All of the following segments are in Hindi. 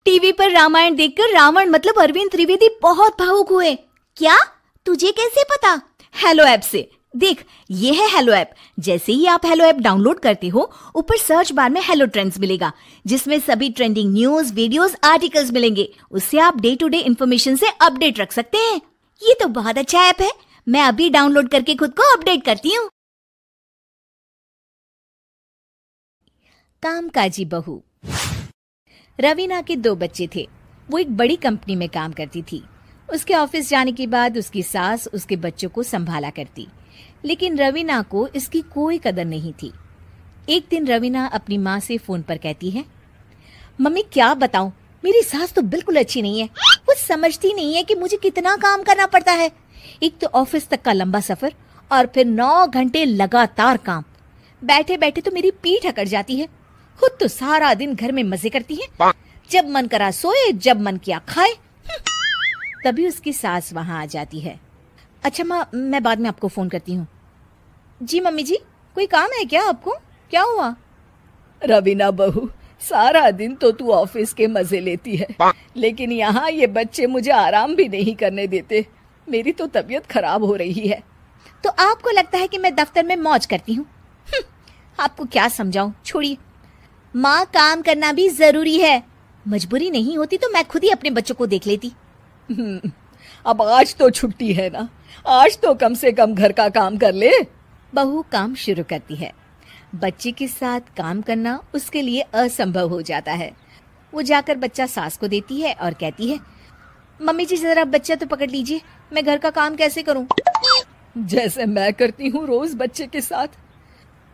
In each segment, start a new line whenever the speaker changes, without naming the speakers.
टीवी पर रामायण देखकर रावण मतलब अरविंद त्रिवेदी बहुत भावुक हुए। क्या? तुझे कैसे पता? हेलो ऐप से। देख, ये है हेलो ऐप। जैसे ही आप हेलो ऐप डाउनलोड करते हो, ऊपर सर्च बार में हेलो ट्रेंड्स मिलेगा, जिसमें सभी ट्रेंडिंग न्यूज, वीडियोस, आर्टिकल्स मिलेंगे। उससे आप डे टू डे इन्फॉर्मेशन से अपडेट रख सकते हैं। ये तो बहुत अच्छा ऐप है। मैं अभी डाउनलोड करके खुद को अपडेट करती हूँ। कामकाजी बहू। रवीना के 2 बच्चे थे। वो एक बड़ी कंपनी में काम करती थी। उसके ऑफिस जाने के बाद उसकी सास उसके बच्चों को संभाला करती, लेकिन रवीना को इसकी कोई कदर नहीं थी। एक दिन रवीना अपनी माँ से फोन पर कहती है, मम्मी क्या बताऊं, मेरी सास तो बिल्कुल अच्छी नहीं है। वो समझती नहीं है कि मुझे कितना काम करना पड़ता है। एक तो ऑफिस तक का लंबा सफर और फिर 9 घंटे लगातार काम। बैठे बैठे तो मेरी पीठ अकड़ जाती है। खुद तो सारा दिन घर में मजे करती है, जब मन करा सोए, जब मन किया खाए। तभी उसकी सास वहां आ जाती है। अच्छा माँ, मैं बाद में आपको फोन करती हूँ। जी मम्मी जी, कोई काम है क्या आपको? क्या हुआ?
रवीना बहू, सारा दिन तो तू ऑफिस के मजे लेती है, लेकिन यहाँ ये बच्चे मुझे आराम भी नहीं करने देते। मेरी तो तबीयत खराब हो रही है।
तो आपको लगता है कि मैं दफ्तर में मौज करती हूँ? आपको क्या समझाऊं, छोड़िए। माँ, काम करना भी जरूरी है। मजबूरी नहीं होती तो मैं खुद ही अपने बच्चों को देख लेती।
अब आज तो छुट्टी है ना, आज तो कम से कम घर का काम कर ले।
बहू काम शुरू करती है। बच्चे के साथ काम करना उसके लिए असंभव हो जाता है। वो जाकर बच्चा सास को देती है और कहती है, मम्मी जी जरा बच्चा तो पकड़ लीजिए, मैं घर का काम कैसे करूं?
जैसे मैं करती हूँ रोज बच्चे के साथ।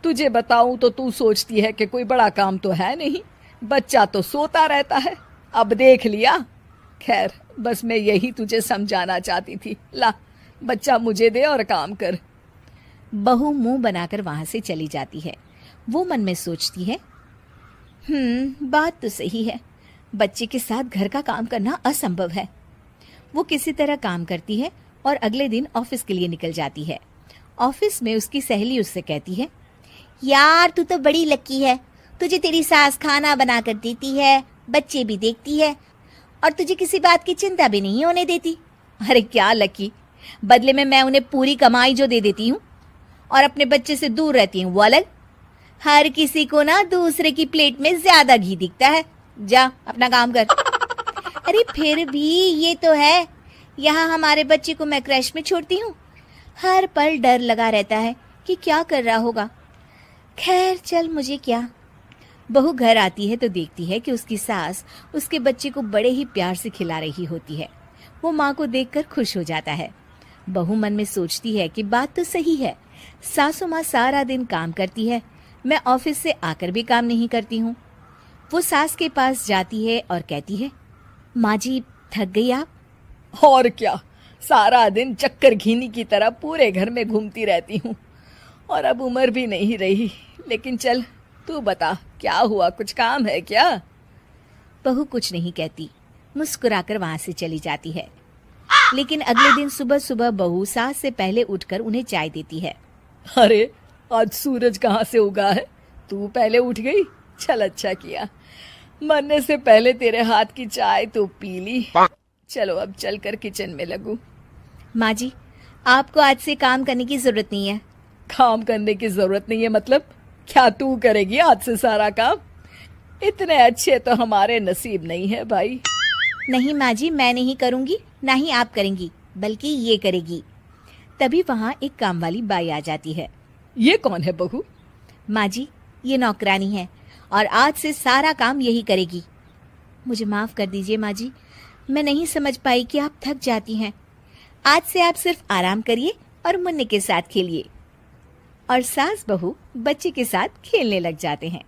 तुझे बताऊं तो तू सोचती है कि कोई बड़ा काम तो है नहीं, बच्चा तो सोता रहता है। अब देख लिया। खैर, बस मैं यही तुझे समझाना चाहती थी। ला, बच्चा मुझे दे और काम कर।
बहू मुंह बनाकर वहां से चली जाती है। वो मन में सोचती है, बात तो सही है, बच्चे के साथ घर का काम करना असंभव है। वो किसी तरह काम करती है और अगले दिन ऑफिस के लिए निकल जाती है। ऑफिस में उसकी सहेली उससे कहती है, यार तू तो बड़ी लकी है, तुझे तेरी सास खाना बना कर देती है, बच्चे भी देखती है और तुझे किसी बात की चिंता भी नहीं होने देती। अरे क्या लकी, बदले में मैं उन्हें पूरी कमाई जो दे देती हूँ और अपने बच्चे से दूर रहती हूँ वो अलग। हर किसी को ना दूसरे की प्लेट में ज्यादा घी दिखता है। जा अपना काम कर। अरे फिर भी ये तो है, यहाँ हमारे बच्चे को मैं क्रैश में छोड़ती हूँ, हर पल डर लगा रहता है कि क्या कर रहा होगा। खैर चल, मुझे क्या। बहू घर आती है तो देखती है कि उसकी सास उसके बच्चे को बड़े ही प्यार से खिला रही होती है। वो माँ को देखकर खुश हो जाता है। बहू मन में सोचती है कि बात तो सही है, सासू माँ सारा दिन काम करती है, मैं ऑफिस से आकर भी काम नहीं करती हूँ। वो सास के पास जाती है और कहती है, माँ जी थक गई आप?
और क्या, सारा दिन चक्कर घीनी की तरह पूरे घर में घूमती रहती हूँ और अब उम्र भी नहीं रही। लेकिन चल तू बता, क्या हुआ, कुछ काम है क्या?
बहू कुछ नहीं कहती, मुस्कुराकर वहां से चली जाती है। लेकिन अगले दिन सुबह सुबह बहू सास से पहले उठकर उन्हें चाय देती है।
अरे आज सूरज कहाँ से उगा है, तू पहले उठ गई? चल अच्छा किया, मरने से पहले तेरे हाथ की चाय तो पी ली। चलो अब चलकर किचन में लगूं।
माँ जी, आपको आज से काम करने की जरूरत नहीं है।
काम करने की जरूरत नहीं है मतलब? क्या तू करेगी आज से सारा काम? इतने अच्छे तो हमारे नसीब नहीं है भाई।
नहीं माँ जी, मैं नहीं करूंगी, ना ही आप करेंगी, बल्कि ये करेगी। तभी वहाँ एक काम वाली बाई आ जाती है।
ये कौन है बहू?
माँ जी, ये नौकरानी है और आज से सारा काम यही करेगी। मुझे माफ कर दीजिए माँ जी, मैं नहीं समझ पाई कि आप थक जाती हैं। आज से आप सिर्फ आराम करिए और मुन्ने के साथ खेलिए। और सास बहू बच्चे के साथ खेलने लग जाते हैं।